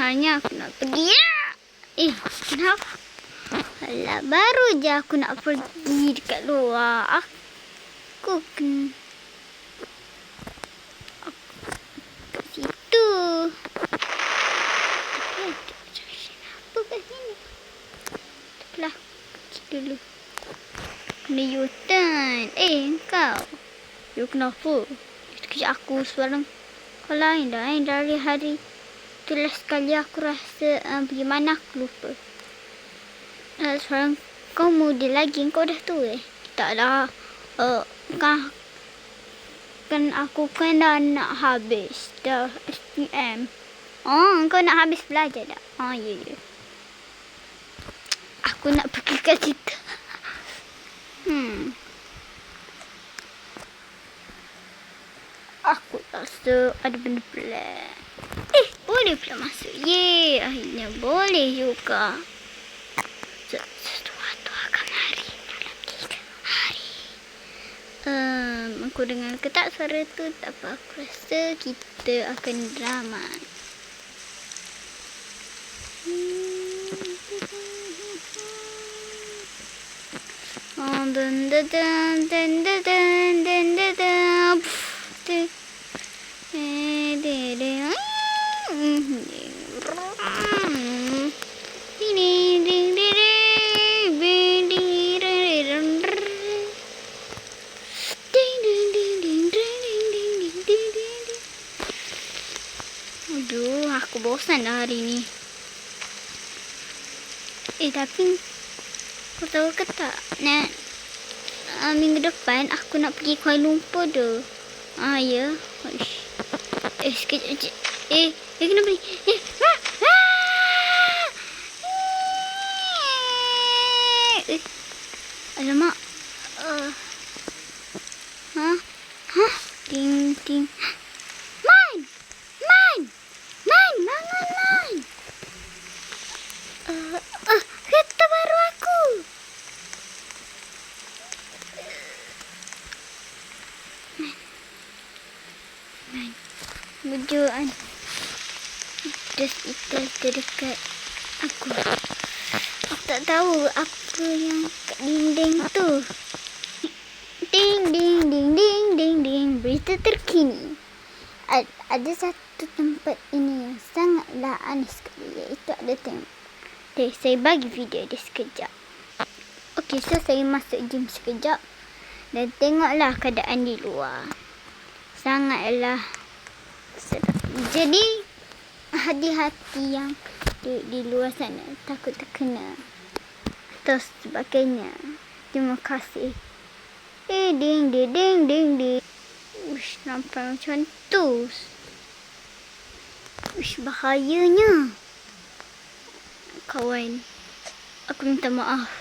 Hanya aku nak pergi. Kenapa? Alah, baru je aku nak pergi dekat luar. Aku kat situ. Apa kat sini? Taklah, pergi dulu. Kena U-turn. Kau. You kenapa? Sekejap aku suara kau lain dah. Dari hari tu last sekali aku rasa pergi mana aku lupa. Sekarang kau muda lagi. Kau dah tua Tak lah. Kan aku kan dah nak habis dah SPM. Kau nak habis belajar dah? Ya. Aku nak pergi kat situ. Aku rasa ada benda pelik. Boleh pula masuk. Akhirnya boleh juga. Sesuatu akan hari dalam 3 hari. Aku dengar ke tak suara tu? Tak apa. Aku rasa kita akan drama. Aduh, aku bosan dah hari ni. Tapi kau tahu ke tak? Minggu depan aku nak pergi Kuala Lumpur tu. Ya. Sekejap. Kenapa ni? Alamak. Ting. Man. Kereta baru aku. Bujuan. Hospital terdekat aku. Aku tak tahu apa yang kat dinding tu. Ding. Berita terkini. Ada satu tempat ini yang sangatlah aneh sekali. Iaitu ada tengok. Saya bagi video dia sekejap. So saya masuk gym sekejap. Dan tengoklah keadaan di luar. Sangatlah sedap. Jadi, hati-hati yang di luar sana. Takut terkena. Atau sebagainya. Terima kasih. Ding. Nampak macam tu. Bahayanya. Kawan. Aku minta maaf.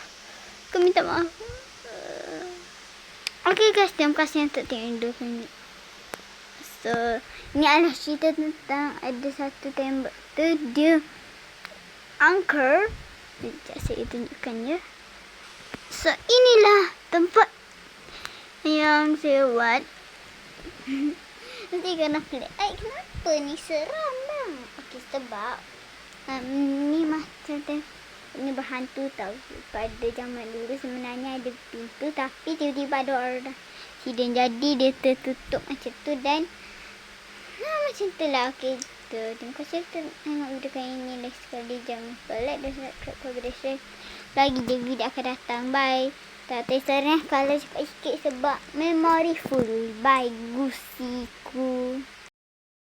Okay guys, terima kasih yang tak tengok video. Ni adalah cerita tentang ada satu tembok tu. Dia angker. Sekejap saya tunjukkan ya. Inilah tempat yang saya buat. Nanti kena pelik. Kenapa ni? Seram bang. Sebab ni macam ni berhantu tau. Pada zaman dulu sebenarnya ada pintu. Tapi tiba-tiba ada orang accident. Jadi dia tertutup macam tu. Dan macam tu lah. Terima kasih tengok video kali ini. Lagi sekali jangan lupa like dan subscribe kepada saya. Lagi di video akan datang. Bye. Tak tahu kalau cakap sikit sebab memoriful. Bye gusiku.